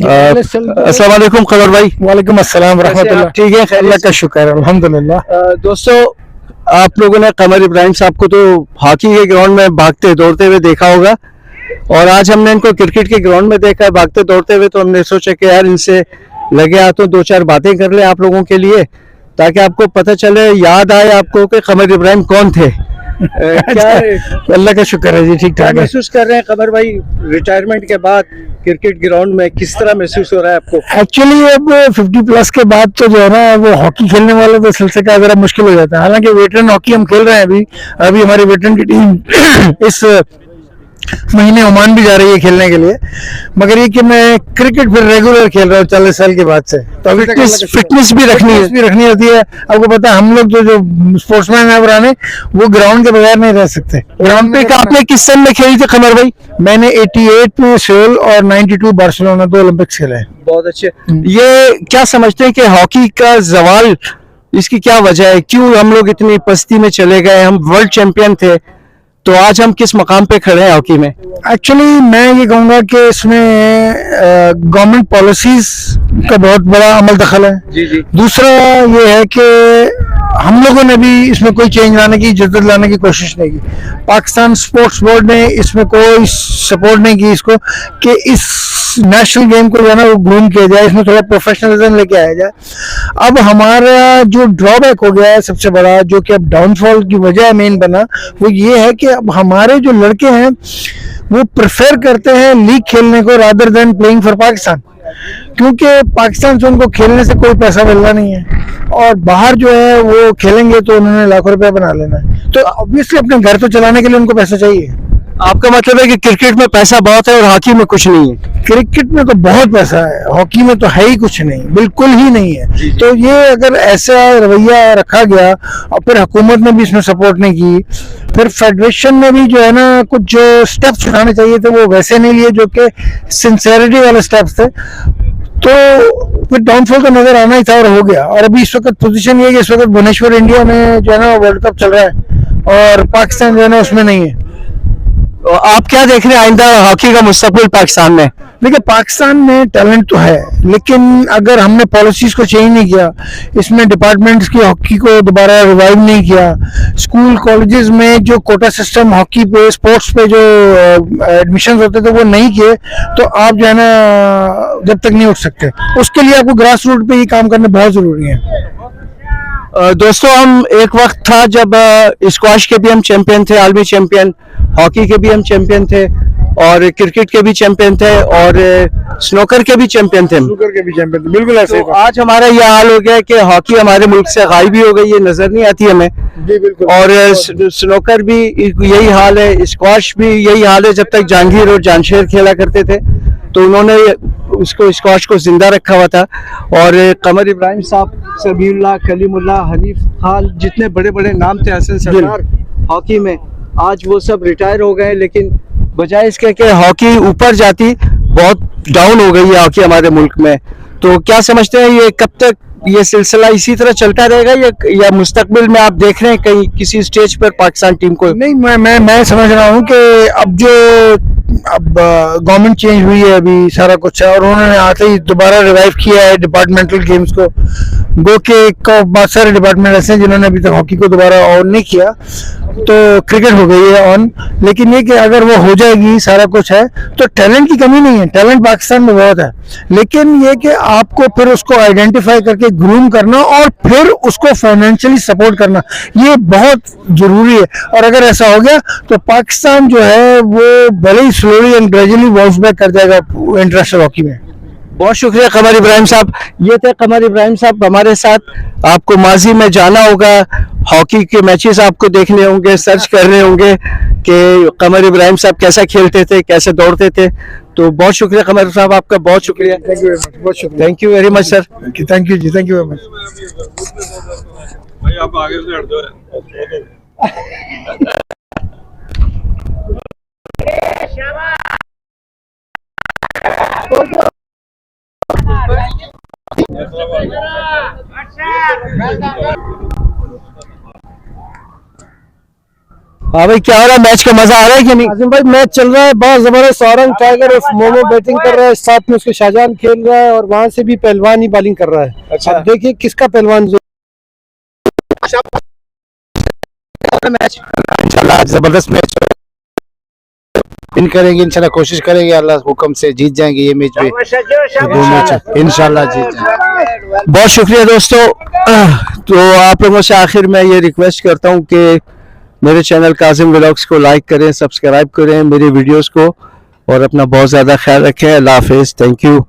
अस्सलाम वालेकुम कमर भाई। वालेकुम अस्सलाम रहमतुल्लाह। ठीक है, अल्लाह का शुक्र है, अल्हम्दुलिल्लाह। दोस्तों, आप लोगों ने कमर इब्राहिम साहब को तो हॉकी के ग्राउंड में भागते दौड़ते हुए देखा होगा, और आज हमने इनको क्रिकेट के ग्राउंड में देखा है भागते दौड़ते हुए। तो हमने सोचा कि यार इनसे लगे हाथों दो चार बातें कर ले आप लोगों के लिए, ताकि आपको पता चले, याद आए आपको कि कमर इब्राहिम कौन थे। क्या अल्लाह का शुक्र है जी, ठीक ठाक है। महसूस कर रहे हैं कमर भाई रिटायरमेंट के बाद क्रिकेट ग्राउंड में, किस तरह महसूस हो रहा है आपको? एक्चुअली अब 50+ के बाद तो जो है ना, वो हॉकी खेलने वाला तो सिलसिला का जरा मुश्किल हो जाता है। हालांकि वेटरन हॉकी हम खेल रहे हैं अभी हमारी वेटरन की टीम इस महीने ओमान भी जा रही है खेलने के लिए, मगर ये कि मैं क्रिकेट फिर रेगुलर खेल रहा हूँ 40 साल के बाद से, तो फिटनेस भी रखनी होती है। आपको पता है, हम लोग जो स्पोर्ट्समैन है पुराने, वो ग्राउंड के बगैर नहीं रह सकते। ग्राउंड पे आपने किस सन में खेली थी कमर भाई? मैंने 88 में सेल और 92 बार्सिलोना, 2 ओलंपिक्स खेले हैं। बहुत अच्छे। ये क्या समझते हैं कि हॉकी का जवाल, इसकी क्या वजह है? क्यों हम लोग इतनी पस्ती में चले गए? हम वर्ल्ड चैंपियन थे, तो आज हम किस मकाम पे खड़े हैं हॉकी में? एक्चुअली मैं ये कहूँगा कि इसमें गवर्नमेंट पॉलिसीज का बहुत बड़ा अमल दखल है। जी जी। दूसरा ये है कि हम लोगों ने भी इसमें कोई चेंज लाने की, जद्दत लाने की कोशिश नहीं की। पाकिस्तान स्पोर्ट्स बोर्ड ने इसमें कोई सपोर्ट नहीं की इसको, कि इस नेशनल गेम को जो है ना वो ग्रूम किया जाए, इसमें थोड़ा प्रोफेशनलिज्म लेके आया जाए। अब हमारा जो ड्रॉबैक हो गया है सबसे बड़ा, जो कि अब डाउनफॉल की वजह मेन बना, वो ये है कि अब हमारे जो लड़के हैं वो प्रेफर करते हैं लीग खेलने को rather than playing for Pakistan, क्योंकि पाकिस्तान से उनको खेलने से कोई पैसा मिलना नहीं है, और बाहर जो है वो खेलेंगे तो उन्होंने लाखों रुपया बना लेना है। तो ऑब्वियसली अपने घर तो चलाने के लिए उनको पैसा चाहिए। आपका मतलब है कि क्रिकेट में पैसा बहुत है और हॉकी में कुछ नहीं है? क्रिकेट में तो बहुत पैसा है, हॉकी में तो है ही कुछ नहीं, बिल्कुल ही नहीं है। तो ये अगर ऐसा रवैया रखा गया, और फिर हुकूमत ने भी इसमें सपोर्ट नहीं की, फिर फेडरेशन ने भी जो है ना कुछ जो स्टेप्स उठाने चाहिए थे वो वैसे नहीं लिए, जो कि सिंसेरिटी वाले स्टेप्स थे, तो फिर डाउनफॉल तो नजर आना ही था, और हो गया। और अभी इस वक्त पोजीशन ये है कि इस वक्त भुवनेश्वर इंडिया में जो है ना वर्ल्ड कप चल रहा है, और पाकिस्तान जो है ना उसमें नहीं है। तो आप क्या देख रहे हैं आइंदा हॉकी का मुस्तकबिल पाकिस्तान में? देखिए, पाकिस्तान में टैलेंट तो है, लेकिन अगर हमने पॉलिसीज को चेंज नहीं किया, इसमें डिपार्टमेंट्स की हॉकी को दोबारा रिवाइव नहीं किया, स्कूल कॉलेजेस में जो कोटा सिस्टम हॉकी पे, स्पोर्ट्स पे जो एडमिशन होते थे वो नहीं किए, तो आप जो है ना जब तक नहीं उठ सकते। उसके लिए आपको ग्रास रूट पे ही काम करना बहुत जरूरी है। दोस्तों, हम एक वक्त था जब स्क्वाश के भी हम चैंपियन थे, आलमी चैंपियन, हॉकी के भी हम चैंपियन थे, और क्रिकेट के भी चैंपियन थे, और स्नूकर के भी चैंपियन थे। बिल्कुल ऐसे। तो आज हमारा ये हाल हो गया कि हॉकी हमारे मुल्क से गायब ही हो गई, ये नजर नहीं आती हमें। जी बिल्कुल। और स्नूकर भी यही हाल है, स्क्वाश भी यही हाल है। जब तक जहांगीर और जानशेर खेला करते थे तो उन्होंने उसको स्क्वाश को जिंदा रखा हुआ था, और कमर इब्राहिम साहब, सबीउल्लाह, कलीमुल्लाह, हनीफ खान, जितने बड़े बड़े नाम थे, हसन सरदार हॉकी में, आज वो सब रिटायर हो गए। लेकिन बजाय इसके कि हॉकी ऊपर जाती, बहुत डाउन हो गई है हॉकी हमारे मुल्क में। तो क्या समझते हैं, ये कब तक ये सिलसिला इसी तरह चलता रहेगा, या मुस्तकबिल में आप देख रहे हैं कहीं किसी स्टेज पर पाकिस्तान टीम को? नहीं, मैं समझ रहा हूँ कि अब गवर्नमेंट चेंज हुई है, अभी सारा कुछ है, और उन्होंने आते ही दोबारा रिवाइव किया है डिपार्टमेंटल गेम्स को। गो के बहुत सारे डिपार्टमेंट ऐसे हैं जिन्होंने अभी तक हॉकी को दोबारा ऑन नहीं किया, तो क्रिकेट हो गई है ऑन। लेकिन ये कि अगर वो हो जाएगी, सारा कुछ है, तो टैलेंट की कमी नहीं है, टैलेंट पाकिस्तान में बहुत है, लेकिन ये कि आपको फिर उसको आइडेंटिफाई करके ग्रूम करना और फिर उसको फाइनेंशियली सपोर्ट करना, ये बहुत जरूरी है। और अगर ऐसा हो गया तो पाकिस्तान जो है वो भले ही slowly and gradually bounce back कर जाएगा इंटरनेशनल हॉकी में। बहुत शुक्रिया कमर इब्राहिम साहब। ये थे कमर इब्राहिम साहब हमारे साथ। आपको माजी में जाना होगा, हॉकी के मैचेस आपको देखने होंगे, सर्च करने होंगे कि कमर इब्राहिम साहब कैसा खेलते थे, कैसे दौड़ते थे। तो बहुत शुक्रिया कमर साहब, आपका बहुत शुक्रिया। Thank you very much. बहुत शुक्रिया। Thank you very much sir. Thank you जी, थैंक यू वेरी मच। भाई आप आगे से हट जाओ। हाँ भाई, क्या हो रहा है? मैच का मजा आ रहा है कि नहीं? आजिम भाई मैच चल रहा है, बहुत जबरदस्त। औरंग टाइगर और मोमो बैटिंग कर रहा है, साथ में उसके शाहजहान खेल रहा है और वहां से भी पहलवान ही बॉलिंग कर रहा है। अच्छा। अब देखिए किसका पहलवान मैच इंशाल्लाह जबरदस्त मैच विन करेंगे, इंशाल्लाह कोशिश करेंगे, अल्लाह हुक्म से जीत जाएंगे ये मैच भी। दो मैच इंशाल्लाह जीत जाएंगे। बहुत शुक्रिया दोस्तों। तो आप लोगों से आखिर में ये रिक्वेस्ट करता हूँ कि मेरे चैनल काजिम व्लॉग्स को लाइक करें, सब्सक्राइब करें मेरी वीडियोस को, और अपना बहुत ज़्यादा ख्याल रखें। अल्लाह हाफिज़, थैंक यू।